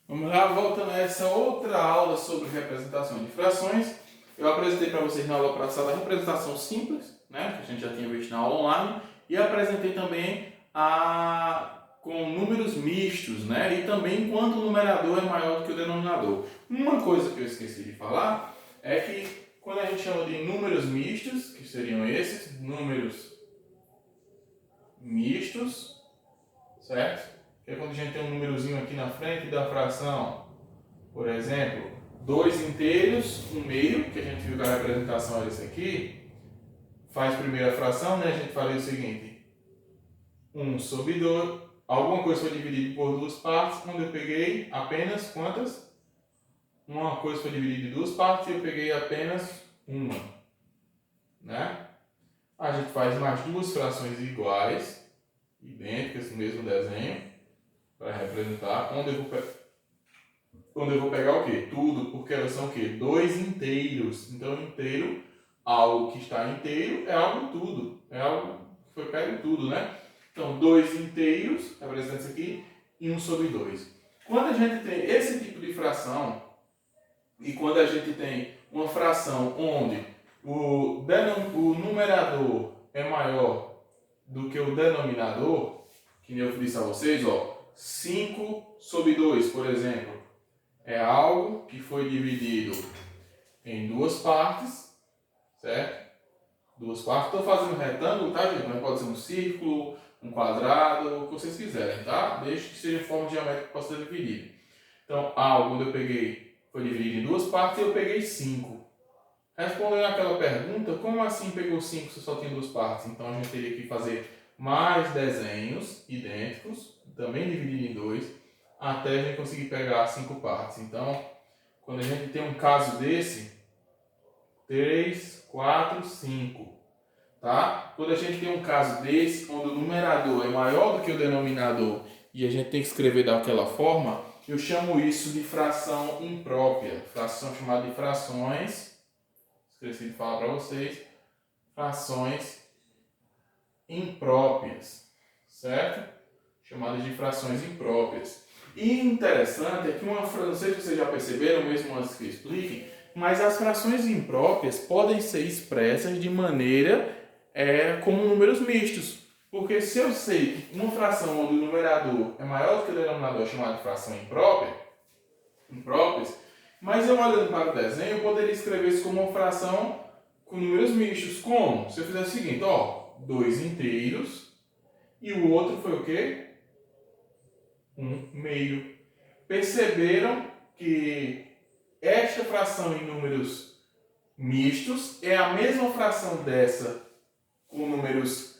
Vamos lá, voltando a essa outra aula sobre representação de frações. Eu apresentei para vocês na aula passada a representação simples, né, que a gente já tinha visto na aula online, e apresentei também com números mistos, né, e também quando o numerador é maior do que o denominador. Uma coisa que eu esqueci de falar é que quando a gente chama de números mistos, que seriam esses, números mistos, certo? Que é quando a gente tem um númerozinho aqui na frente da fração. Por exemplo, 2 inteiros, 1 meio, que a gente viu que a representação era isso aqui. Faz primeiro a fração, né? A gente fala o seguinte: 1 sobre 2. Alguma coisa foi dividida por duas partes, onde eu peguei apenas quantas? Uma coisa foi dividida em duas partes e eu peguei apenas uma, né? A gente faz mais duas frações iguais, idênticas no mesmo desenho, para representar, onde eu vou pegar o quê? Tudo, porque elas são o quê? 2 inteiros. Então, inteiro, algo que está inteiro, é algo tudo. É algo que foi pego tudo, né? Então, 2 inteiros, representa isso aqui, e 1 sobre 2. Quando a gente tem esse tipo de fração, e quando a gente tem uma fração onde o numerador é maior do que o denominador, que eu disse a vocês, ó, 5 sobre 2, por exemplo, é algo que foi dividido em duas partes, certo? Duas partes. Estou fazendo retângulo, tá, gente? Mas pode ser um círculo, um quadrado, o que vocês quiserem, tá? Desde que seja em forma geométrica que possa ser dividido. Então, algo onde eu peguei foi dividido em duas partes e eu peguei 5. Respondendo aquela pergunta, como assim pegou 5 se só tinha duas partes? Então, a gente teria que fazer mais desenhos idênticos, também dividido em 2, até a gente conseguir pegar 5 partes. Então, quando a gente tem um caso desse, 3, 4, 5, tá? Quando a gente tem um caso desse, onde o numerador é maior do que o denominador e a gente tem que escrever daquela forma, eu chamo isso de fração imprópria. Fração chamada de frações, esqueci de falar para vocês, frações impróprias, certo? Chamadas de frações impróprias. E interessante é que não sei se vocês já perceberam, mesmo antes que eu explique, mas as frações impróprias podem ser expressas de maneira como números mistos. Porque se eu sei que uma fração onde o numerador é maior do que o denominador é chamada de fração impróprias, mas eu olhando para o desenho, eu poderia escrever isso como uma fração com números mistos. Como? Se eu fizer o seguinte, ó, 2 inteiros e o outro foi o quê? 1 meio. Perceberam que esta fração em números mistos é a mesma fração dessa com números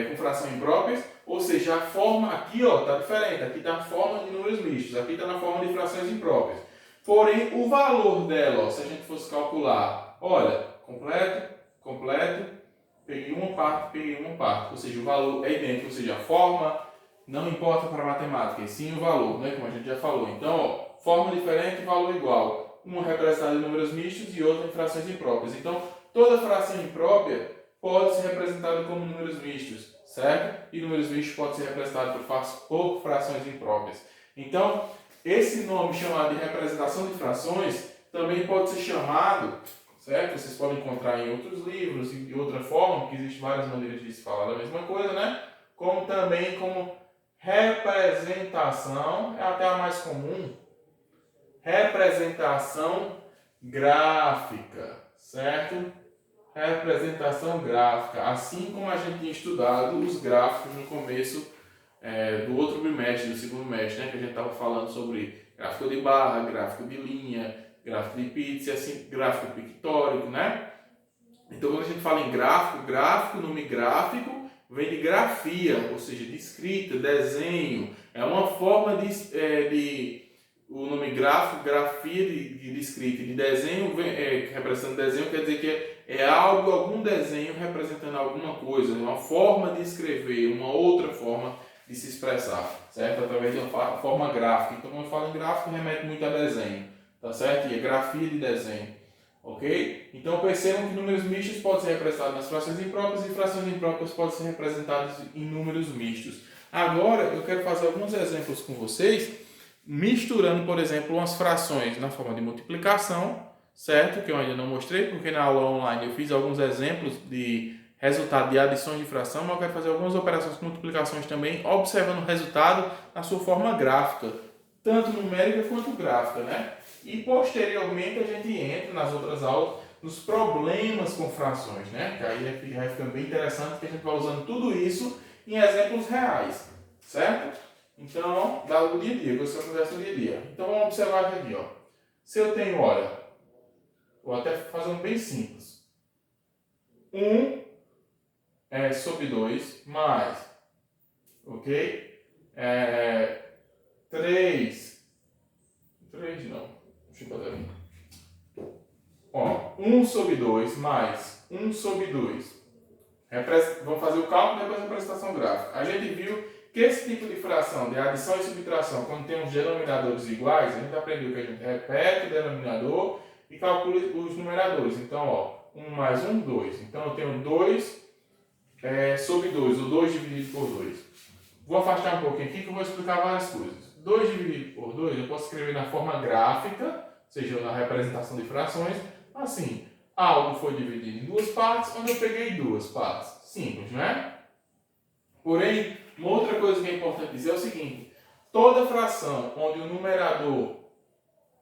com fração impróprias, ou seja, a forma aqui está diferente, aqui está a forma de números mistos, aqui está na forma de frações impróprias. Porém, o valor dela, ó, se a gente fosse calcular, olha, completo, peguei uma parte, ou seja, o valor é idêntico, ou seja, a forma não importa para a matemática, e sim o valor, né, como a gente já falou. Então, ó, forma diferente, valor igual. Uma representada em números mistos e outra em frações impróprias. Então, toda fração imprópria pode ser representada como números mistos, certo? E números mistos pode ser representado por frações impróprias. Então, esse nome chamado de representação de frações também pode ser chamado, certo? Vocês podem encontrar em outros livros e de outra forma, porque existem várias maneiras de se falar da mesma coisa, né? Como também como representação, é até a mais comum, representação gráfica, certo? Representação gráfica, assim como a gente tinha estudado os gráficos no começo do outro bimestre, do segundo bimestre, né? Que a gente estava falando sobre gráfico de barra, gráfico de linha, gráfico de pizza, assim, gráfico pictórico, né? Então, quando a gente fala em gráfico, nome gráfico, vem de grafia, ou seja, de escrita, desenho. É uma forma o nome gráfico, grafia de escrita, de desenho, representando desenho, quer dizer que é algum desenho representando alguma coisa, uma forma de escrever, uma outra forma de se expressar, certo? Através de uma forma gráfica. Então, quando eu falo em gráfico, remete muito a desenho, tá certo? E é grafia de desenho, ok? Então, percebam que números mistos podem ser representados nas frações impróprias e frações impróprias podem ser representadas em números mistos. Agora, eu quero fazer alguns exemplos com vocês misturando, por exemplo, umas frações na forma de multiplicação, certo? Que eu ainda não mostrei, porque na aula online eu fiz alguns exemplos de resultado de adições de fração, mas eu quero fazer algumas operações de multiplicações também, observando o resultado na sua forma gráfica, tanto numérica quanto gráfica, né? E posteriormente a gente entra nas outras aulas nos problemas com frações, né? Que aí vai ficando bem interessante que a gente vai usando tudo isso em exemplos reais, certo? Então, dá o dia a dia, que você conversa no dia a dia. Então, vamos observar aqui, ó. Se eu tenho, olha, vou até fazer um bem simples. 1 sobre 2 mais, ok? 3 não, deixa eu fazer aqui. Ó, 1 sobre 2 mais 1 sobre 2. Vamos fazer o cálculo e depois a representação gráfica. A gente viu que esse tipo de fração, de adição e subtração, quando tem uns denominadores iguais, a gente aprendeu que a gente repete o denominador e calcula os numeradores. Então, ó, 1 mais 1, 2. Então, eu tenho 2 sobre 2, ou 2 dividido por 2. Vou afastar um pouquinho aqui que eu vou explicar várias coisas. 2 dividido por 2 eu posso escrever na forma gráfica, ou seja, na representação de frações, assim. Algo foi dividido em duas partes, onde eu peguei duas partes. Simples, não é? Porém, uma outra coisa que é importante dizer é o seguinte: toda fração onde o numerador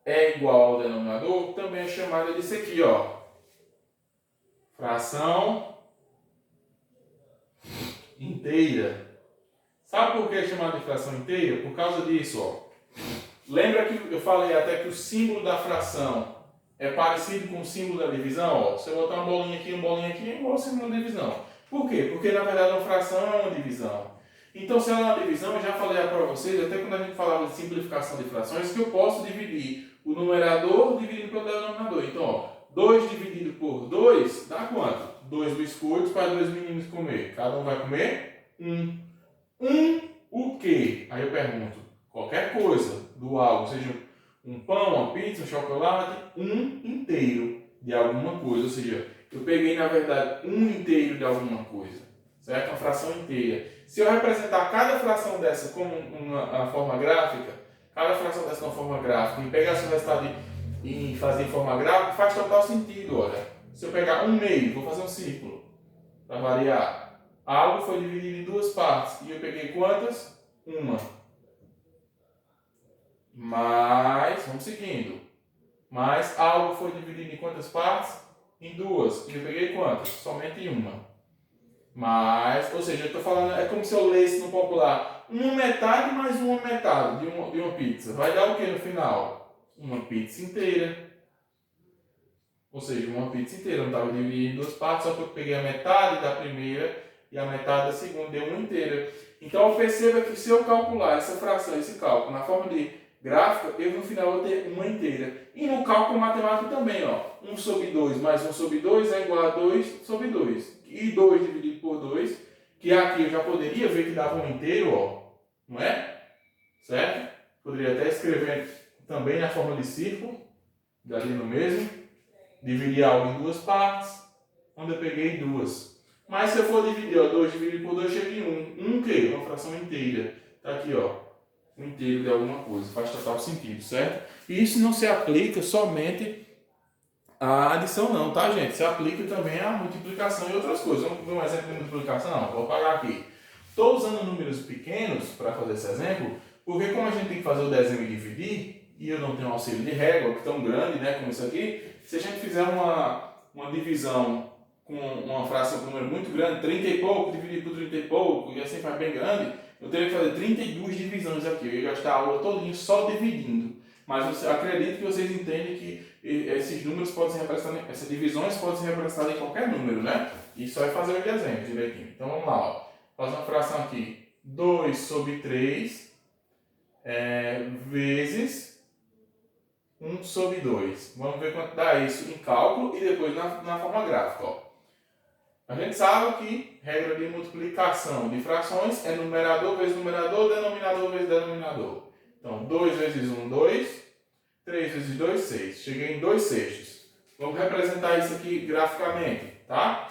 é igual ao denominador também é chamada disso aqui, ó. Fração inteira. Sabe por que é chamada de fração inteira? Por causa disso, ó. Lembra que eu falei até que o símbolo da fração é parecido com o símbolo da divisão? Ó. Se eu botar uma bolinha aqui, é igual ao símbolo da divisão. Por quê? Porque na verdade uma fração é uma divisão. Então, se ela é uma divisão, eu já falei para vocês, até quando a gente falava de simplificação de frações, que eu posso dividir o numerador dividido pelo denominador. Então, ó, 2 dividido por 2 dá quanto? 2 biscoitos para 2 meninos comer. Cada um vai comer 1. 1 o quê? Aí eu pergunto, qualquer coisa do algo, seja um pão, uma pizza, um chocolate, 1 inteiro de alguma coisa. Ou seja, eu peguei, na verdade, 1 inteiro de alguma coisa, certo? Uma fração inteira. Se eu representar cada fração dessa como uma forma gráfica, cada fração dessa uma forma gráfica, e pegar esse resultado e fazer em forma gráfica, faz total sentido, olha. Se eu pegar 1/2, vou fazer um círculo, para variar. Algo foi dividido em duas partes, e eu peguei quantas? Uma. Mais, vamos seguindo. Mas algo foi dividido em quantas partes? Em duas. E eu peguei quantas? Somente uma. Mas, ou seja, eu estou falando, é como se eu lesse no popular, uma metade mais uma metade de uma pizza. Vai dar o que no final? Uma pizza inteira. Ou seja, uma pizza inteira. Não estava dividida em duas partes, só que eu peguei a metade da primeira e a metade da segunda, deu uma inteira. Então, perceba que se eu calcular essa fração, esse cálculo, na forma de gráfica, eu no final vou ter uma inteira. E no cálculo matemático também, ó. 1 sobre 2 mais 1 sobre 2 é igual a 2 sobre 2. E 2 dividido por 2, que aqui eu já poderia ver que dava um inteiro, ó. Não é? Certo? Poderia até escrever também na forma de círculo, daria no mesmo. Dividir algo em duas partes, onde eu peguei duas. Mas se eu for dividir, ó, 2 dividido por 2 chega em 1. 1 o quê? Uma fração inteira. Tá aqui, ó. Um inteiro de alguma coisa. Faz total sentido, certo? E isso não se aplica somente à adição não, tá, gente? Se aplica também à multiplicação e outras coisas. Vamos ver um exemplo de multiplicação? Vou apagar aqui. Estou usando números pequenos para fazer esse exemplo, porque como a gente tem que fazer o desenho e dividir, e eu não tenho auxílio de régua, que tão grande, né, como isso aqui, se a gente fizer uma divisão com uma fração com um número muito grande, 30 e pouco, dividido por 30 e pouco, e assim faz bem grande, eu teria que fazer 32 divisões aqui. Eu ia gastar a aula todinha só dividindo. Mas eu acredito que vocês entendem que esses números podem ser representados, essas divisões podem ser representadas em qualquer número, né? E só é fazer o desenho direitinho. Então vamos lá, ó. Faz uma fração aqui. 2 sobre 3 vezes 1 sobre 2. Vamos ver quanto dá isso em cálculo e depois na forma gráfica, ó. A gente sabe que regra de multiplicação de frações é numerador vezes numerador, denominador vezes denominador. Então, 2 vezes 1, 2. 3 vezes 2, 6. Cheguei em 2 sextos. Vamos representar isso aqui graficamente, tá?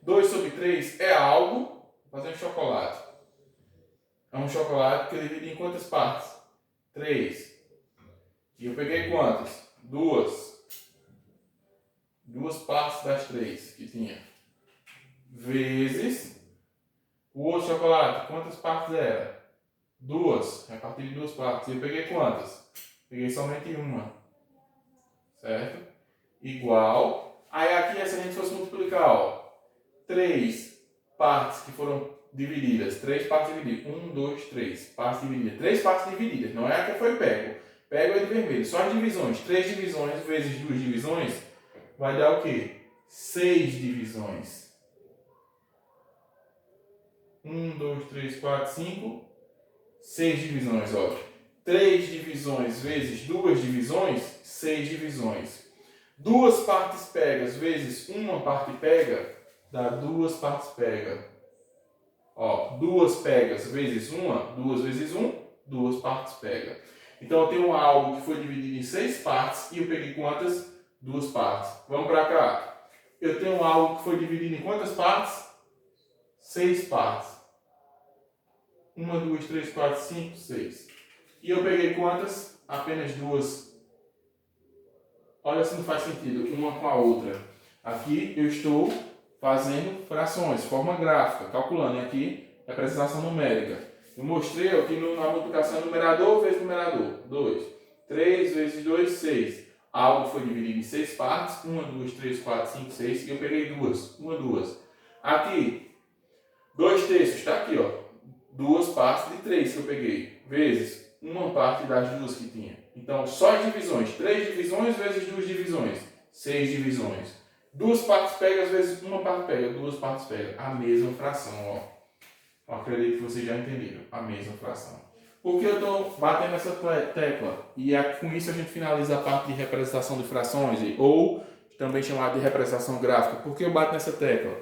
2 sobre 3 é algo. Vou fazer um chocolate. É um chocolate que eu dividi em quantas partes? 3. E eu peguei quantas? 2. 2 partes das 3 que tinha. Vezes o outro chocolate. Quantas partes era? 2. Repartido em 2 partes. E eu peguei quantas? Peguei somente uma. Certo? Igual. Aí aqui, se a gente fosse multiplicar, ó. 3 partes que foram divididas. 3 partes divididas. 1, 2, 3. Partes divididas. 3 partes divididas. Não é a que foi pego. Pego é de vermelho. Só as divisões. 3 divisões vezes 2 divisões vai dar o quê? 6 divisões. 1, 2, 3, 4, 5. 6 divisões, ó. 3 divisões vezes 2 divisões, 6 divisões. 2 partes pegas vezes 1 parte pega, dá 2 partes pega. Ó, 2 pegas vezes 1, 2 vezes 1, 2 partes pega. Então eu tenho algo que foi dividido em 6 partes e eu peguei quantas? 2 partes. Vamos para cá. Eu tenho algo que foi dividido em quantas partes? 6 partes. 1, 2, 3, 4, 5, 6. E eu peguei quantas? Apenas 2. Olha se não faz sentido uma com a outra. Aqui eu estou fazendo frações, forma gráfica, calculando. E aqui, representação numérica. Eu mostrei aqui na multiplicação numerador vezes numerador. 2. 3 vezes 2, 6. Algo foi dividido em 6 partes. 1, 2, 3, 4, 5, 6. E eu peguei 2. 1, 2. Aqui, 2 terços. Está aqui, ó. 2 partes de 3 que eu peguei. Vezes uma parte das 2 que tinha. Então, só as divisões. 3 divisões vezes 2 divisões. 6 divisões. 2 partes pegas vezes uma parte pega. 2 partes pega. A mesma fração, ó. Eu acredito que vocês já entenderam. A mesma fração. Por que eu estou batendo essa tecla? E com isso a gente finaliza a parte de representação de frações, ou também chamada de representação gráfica. Por que eu bato nessa tecla?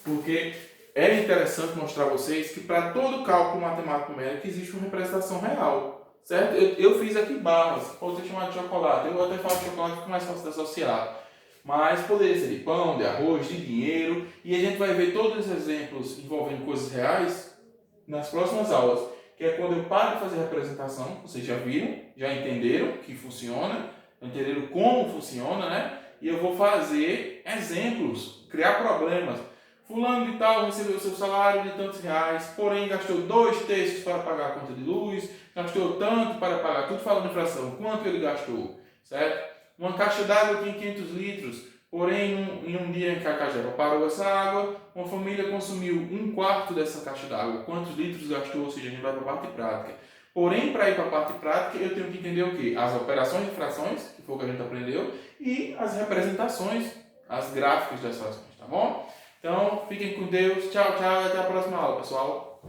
Porque é interessante mostrar a vocês que para todo cálculo matemático numérico existe uma representação real. Certo? Eu fiz aqui barras, pode ser chamado de chocolate. Eu até falo de chocolate que é mais fácil de associar. Mas poderia ser de pão, de arroz, de dinheiro. E a gente vai ver todos os exemplos envolvendo coisas reais nas próximas aulas. Que é quando eu paro de fazer representação, vocês já viram, já entenderam que funciona, entenderam como funciona, né? E eu vou fazer exemplos, criar problemas. Fulano de tal recebeu seu salário de tantos reais, porém gastou 2 terços para pagar a conta de luz, gastou tanto para pagar, tudo falando em fração, quanto ele gastou, certo? Uma caixa d'água tinha 500 litros, porém em um dia em que a caixa parou essa água, uma família consumiu 1/4 dessa caixa d'água. Quantos litros gastou? Ou seja, a gente vai para a parte prática. Porém, para ir para a parte prática, eu tenho que entender o quê? As operações de frações, que foi o que a gente aprendeu, e as representações, as gráficas das frações, tá bom? Então, fiquem com Deus. Tchau, tchau e até a próxima aula, pessoal.